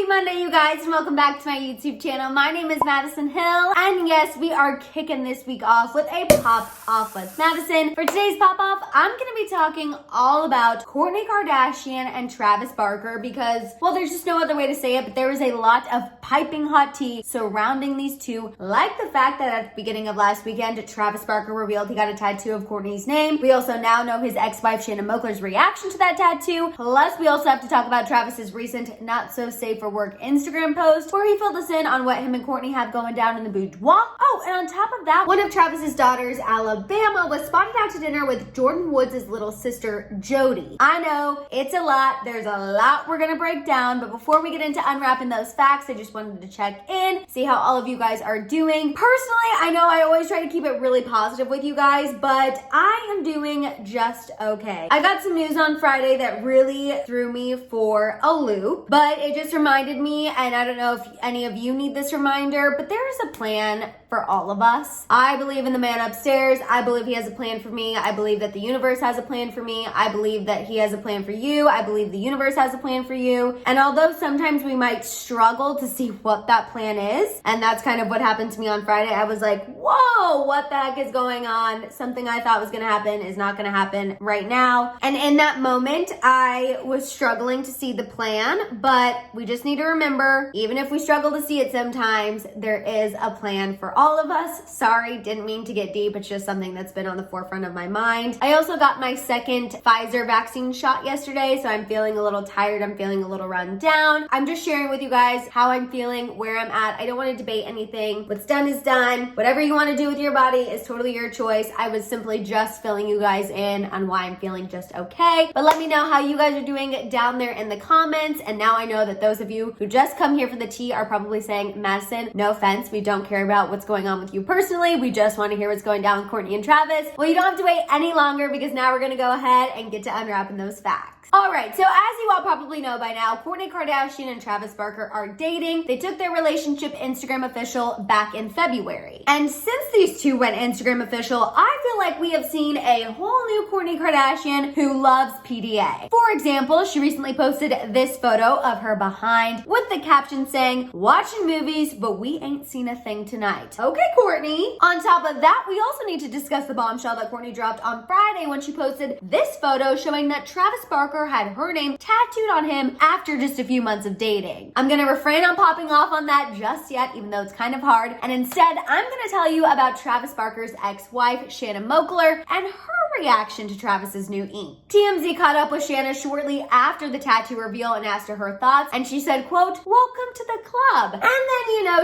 Happy Monday, you guys, and welcome back to my YouTube channel. My name is Maddison Hill, and yes, we are kicking this week off with a pop-off with Maddison. For today's pop-off, I'm gonna be talking all about Kourtney Kardashian and Travis Barker because, well, there's just no other way to say it, but there is a lot of piping hot tea surrounding these two, like the fact that at the beginning of last weekend, Travis Barker revealed he got a tattoo of Kourtney's name. We also now know his ex-wife Shannon Moakler's reaction to that tattoo. Plus, we also have to talk about Travis's recent not so safe for work Instagram post where he filled us in on what him and Kourtney have going down in the boudoir. Oh, and on top of that, one of Travis's daughters, Alabama, was spotted out to dinner with Jordyn Woods' little sister, Jordyn. I know, it's a lot. There's a lot we're gonna break down, but before we get into unwrapping those facts, I just wanted to check in, see how all of you guys are doing. Personally, I know I always try to keep it really positive with you guys, but I am doing just okay. I got some news on Friday that really threw me for a loop, but it just reminded me, and I don't know if any of you need this reminder, but there is a plan for all of us. I believe in the man upstairs. I believe he has a plan for me. I believe that the universe has a plan for me. I believe that he has a plan for you. I believe the universe has a plan for you. And although sometimes we might struggle to see what that plan is, and that's kind of what happened to me on Friday, I was like, whoa, what the heck is going on? Something I thought was gonna happen is not gonna happen right now. And in that moment, I was struggling to see the plan, but we just need to remember, even if we struggle to see it sometimes, there is a plan for all of us. Sorry, didn't mean to get deep. It's just something that's been on the forefront of my mind. I also got my second Pfizer vaccine shot yesterday, so I'm feeling a little tired. I'm feeling a little run down. I'm just sharing with you guys how I'm feeling, where I'm at. I don't want to debate anything. What's done is done. Whatever you want to do with your body is totally your choice. I was simply just filling you guys in on why I'm feeling just okay. But let me know how you guys are doing down there in the comments. And now I know that those of you who just come here for the tea are probably saying, Maddison, no offense, we don't care about what's going on with you personally. We just want to hear what's going down with Kourtney and Travis. Well, you don't have to wait any longer because now we're going to go ahead and get to unwrapping those facts. All right, so as you all probably know by now, Kourtney Kardashian and Travis Barker are dating. They took their relationship Instagram official back in February. And since these two went Instagram official, I feel like we have seen a whole new Kourtney Kardashian who loves PDA. For example, she recently posted this photo of her behind with the caption saying, watching movies, but we ain't seen a thing tonight. Okay, Kourtney. On top of that, we also need to discuss the bombshell that Kourtney dropped on Friday when she posted this photo showing that Travis Barker had her name tattooed on him after just a few months of dating. I'm gonna refrain on popping off on that just yet, even though it's kind of hard, and instead I'm gonna tell you about Travis Barker's ex-wife, Shannon Moakler, and her reaction to Travis's new ink. TMZ caught up with Shannon shortly after the tattoo reveal and asked her her thoughts, and she said, quote, welcome to the club. And then,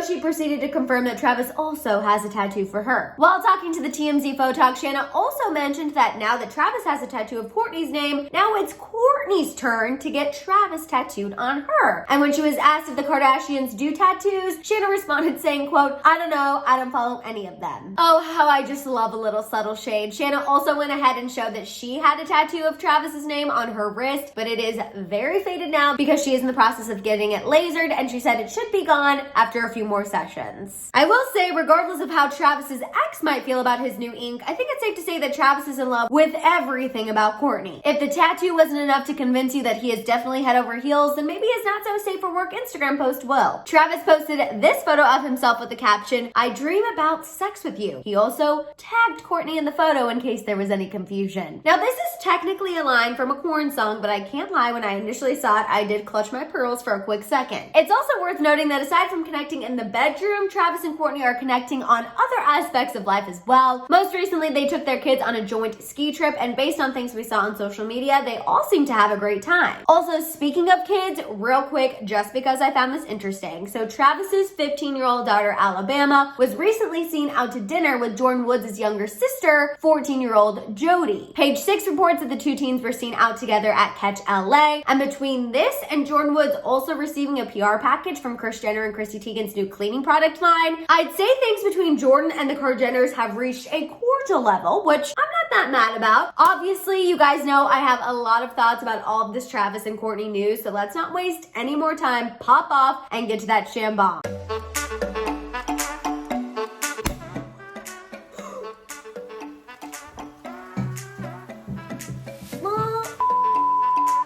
she proceeded to confirm that Travis also has a tattoo for her. While talking to the TMZ Photog, Shannon also mentioned that now that Travis has a tattoo of Kourtney's name, now it's Kourtney's turn to get Travis tattooed on her. And when she was asked if the Kardashians do tattoos, Shannon responded saying, quote, I don't know, I don't follow any of them. Oh, how I just love a little subtle shade. Shannon also went ahead and showed that she had a tattoo of Travis's name on her wrist, but it is very faded now because she is in the process of getting it lasered, and she said it should be gone after a few more sessions. I will say, regardless of how Travis's ex might feel about his new ink, I think it's safe to say that Travis is in love with everything about Kourtney. If the tattoo wasn't enough to convince you that he is definitely head over heels, then maybe his not so safe for work Instagram post will. Travis posted this photo of himself with the caption, I dream about sex with you. He also tagged Kourtney in the photo in case there was any confusion. Now, this is technically a line from a Korn song, but I can't lie, when I initially saw it, I did clutch my pearls for a quick second. It's also worth noting that aside from connecting in the bedroom, Travis and Kourtney are connecting on other aspects of life as well. Most recently, they took their kids on a joint ski trip, and based on things we saw on social media, they all seem to have a great time. Also, speaking of kids, real quick, just because I found this interesting. So Travis's 15-year-old daughter, Alabama, was recently seen out to dinner with Jordyn Woods' younger sister, 14-year-old Jordyn. Page 6 reports that the two teens were seen out together at Catch LA, and between this and Jordyn Woods also receiving a PR package from Kris Jenner and Chrissy Teigen's new cleaning product line, I'd say things between Jordyn and the Kardashians have reached a cordial level, which I'm not that mad about. Obviously, you guys know I have a lot of thoughts about all of this Travis and Kourtney news, so let's not waste any more time, pop off, and get to that shambomb.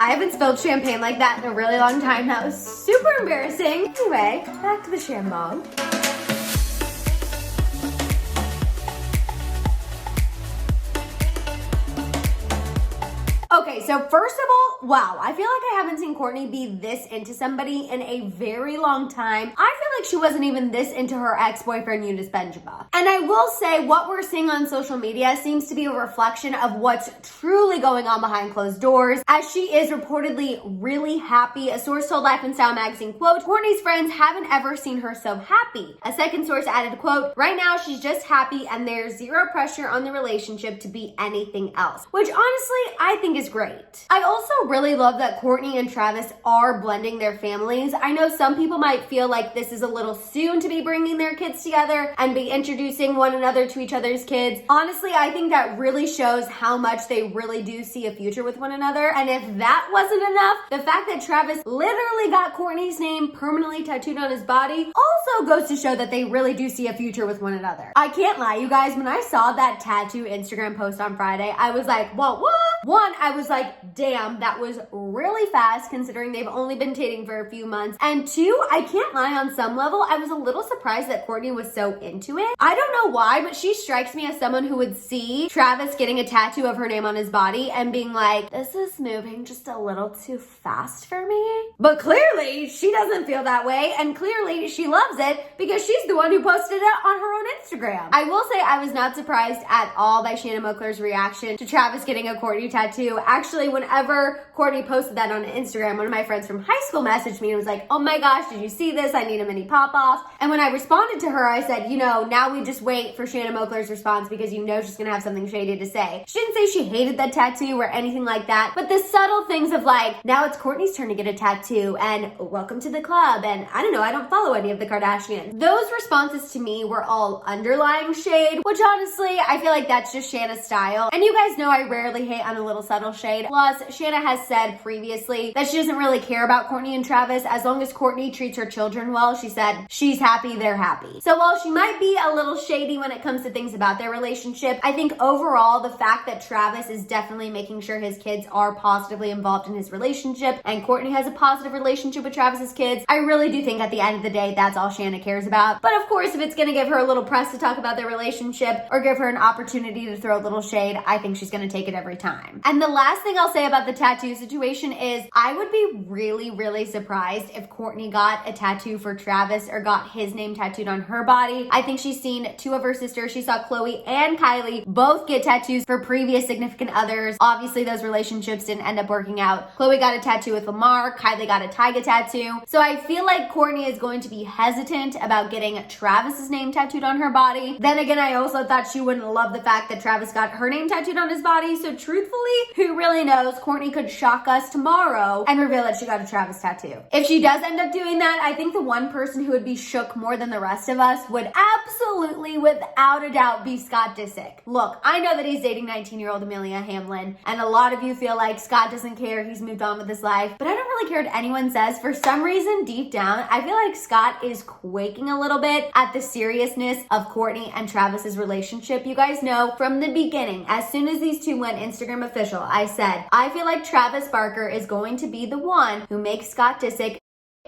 I haven't spilled champagne like that in a really long time. That was super super embarrassing. Anyway, back to the shambog. Okay, so first of all, wow, I feel like I haven't seen Kourtney be this into somebody in a very long time. I feel like she wasn't even this into her ex-boyfriend, Eunice Benjaba. And I will say what we're seeing on social media seems to be a reflection of what's truly going on behind closed doors, as she is reportedly really happy. A source told Life and Style magazine, quote, Kourtney's friends haven't ever seen her so happy. A second source added, quote, right now she's just happy and there's zero pressure on the relationship to be anything else, which honestly I think is great. I also really love that Kourtney and Travis are blending their families. I know some people might feel like this is a little soon to be bringing their kids together and be introducing one another to each other's kids. Honestly, I think that really shows how much they really do see a future with one another. And if that wasn't enough, the fact that Travis literally got Kourtney's name permanently tattooed on his body also goes to show that they really do see a future with one another. I can't lie, you guys, when I saw that tattoo Instagram post on Friday, I was like, whoa, what? One, I was like, damn, that was really fast considering they've only been dating for a few months. And two, I can't lie, on some level, I was a little surprised that Kourtney was so into it. I don't know why, but she strikes me as someone who would see Travis getting a tattoo of her name on his body and being like, this is moving just a little too fast for me. But clearly, she doesn't feel that way, and clearly she loves it because she's the one who posted it on her own Instagram. I will say I was not surprised at all by Shannon Moakler's reaction to Travis getting a Kourtney tattoo. Actually, whenever Kourtney posted that on Instagram, one of my friends from high school messaged me and was like, oh my gosh, did you see this? I need a mini pop-off. And when I responded to her, I said, you know, now we just wait for Shannon Moakler's response because you know she's gonna have something shady to say. She didn't say she hated that tattoo or anything like that, but the subtle things of like, now it's Kourtney's turn to get a tattoo and welcome to the club, and I don't know, I don't follow any of the Kardashians. Those responses to me were all underlying shade, which honestly, I feel like that's just Shanna's style. And you guys know I rarely hate on a little subtle shade. Plus, Shanna has said previously that she doesn't really care about Kourtney and Travis as long as Kourtney treats her children well. She said she's happy, they're happy. So while she might be a little shady when it comes to things about their relationship, I think overall the fact that Travis is definitely making sure his kids are positively involved in his relationship and Kourtney has a positive relationship with Travis's kids, I really do think at the end of the day that's all Shanna cares about. But of course, if it's gonna give her a little press to talk about their relationship or give her an opportunity to throw a little shade, I think she's gonna take it every time. And the last thing I'll say about the tattoo situation is I would be really surprised if Kourtney got a tattoo for Travis or got his name tattooed on her body. I think she's seen two of her sisters. She saw Khloe and Kylie both get tattoos for previous significant others. Obviously, those relationships didn't end up working out. Khloe got a tattoo with Lamar. Kylie got a Tyga tattoo. So I feel like Kourtney is going to be hesitant about getting Travis's name tattooed on her body. Then again, I also thought she wouldn't love the fact that Travis got her name tattooed on his body. So truthfully, who really knows? Kourtney could shock us tomorrow and reveal that she got a Travis tattoo. If she does end up doing that, I think the one person who would be shook more than the rest of us would absolutely, without a doubt, be Scott Disick. Look, I know that he's dating 19-year-old Amelia Hamlin, and a lot of you feel like Scott doesn't care, he's moved on with his life, but I don't really care what anyone says. For some reason, deep down, I feel like Scott is quaking a little bit at the seriousness of Kourtney and Travis's relationship. You guys know from the beginning, as soon as these two went Instagram official, I said, I feel like Travis Barker is going to be the one who makes Scott Disick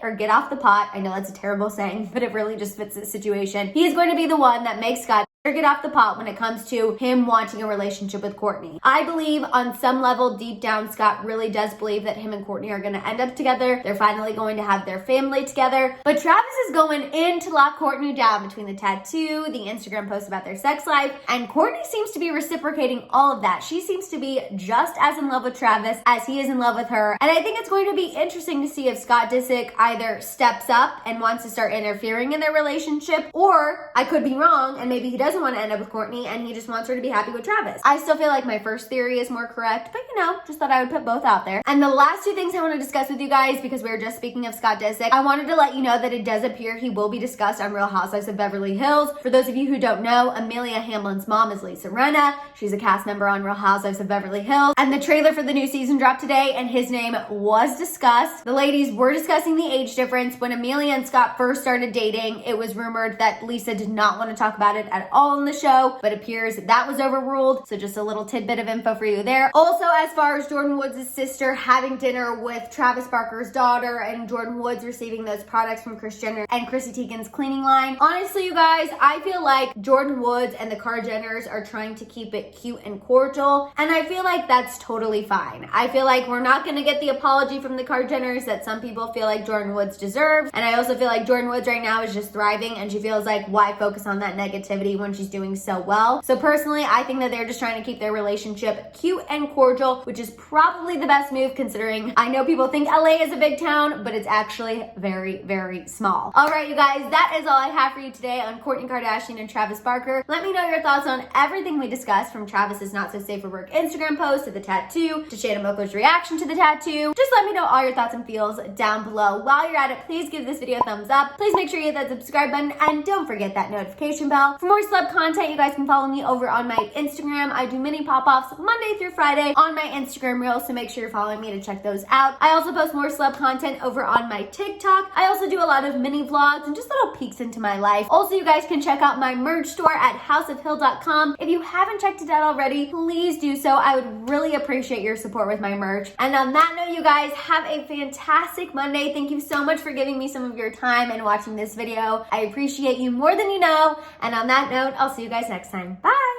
or get off the pot. I know that's a terrible saying, but it really just fits the situation. He is going to be the one that makes Scott or get off the pot when it comes to him wanting a relationship with Kourtney. I believe on some level, deep down, Scott really does believe that him and Kourtney are going to end up together. They're finally going to have their family together. But Travis is going in to lock Kourtney down between the tattoo, the Instagram post about their sex life, and Kourtney seems to be reciprocating all of that. She seems to be just as in love with Travis as he is in love with her. And I think it's going to be interesting to see if Scott Disick either steps up and wants to start interfering in their relationship, or I could be wrong and maybe he doesn't want to end up with Kourtney and he just wants her to be happy with Travis. I still feel like my first theory is more correct, but you know, just thought I would put both out there. And the last two things I want to discuss with you guys, because we were just speaking of Scott Disick, I wanted to let you know that it does appear he will be discussed on Real Housewives of Beverly Hills. For those of you who don't know, Amelia Hamlin's mom is Lisa Rinna. She's a cast member on Real Housewives of Beverly Hills. And the trailer for the new season dropped today and his name was discussed. The ladies were discussing the age difference. When Amelia and Scott first started dating, it was rumored that Lisa did not want to talk about it at all. all in the show, but appears that was overruled. So just a little tidbit of info for you there. Also, as far as Jordyn Woods' sister having dinner with Travis Barker's daughter and Jordyn Woods receiving those products from Kris Jenner and Chrissy Teigen's cleaning line, honestly, you guys, I feel like Jordyn Woods and the Kardashians are trying to keep it cute and cordial, and I feel like that's totally fine. I feel like we're not going to get the apology from the Kardashians that some people feel like Jordyn Woods deserves, and I also feel like Jordyn Woods right now is just thriving, and she feels like, why focus on that negativity when she's doing so well? So personally, I think that they're just trying to keep their relationship cute and cordial, which is probably the best move considering I know people think LA is a big town, but it's actually very, very small. All right, you guys, that is all I have for you today on Kourtney Kardashian and Travis Barker. Let me know your thoughts on everything we discussed, from Travis's not so safe for work Instagram post to the tattoo to Shannon Moko's reaction to the tattoo. Just let me know all your thoughts and feels down below. While you're at it, please give this video a thumbs up. Please make sure you hit that subscribe button and don't forget that notification bell. For more celeb content, you guys can follow me over on my Instagram. I do mini pop-offs Monday through Friday on my Instagram reels, so make sure you're following me to check those out. I also post more celeb content over on my TikTok. I also do a lot of mini vlogs and just little peeks into my life. Also, you guys can check out my merch store at houseofhill.com. If you haven't checked it out already, please do so. I would really appreciate your support with my merch. And on that note, you guys, have a fantastic Monday. Thank you so much for giving me some of your time and watching this video. I appreciate you more than you know. And on that note, I'll see you guys next time. Bye!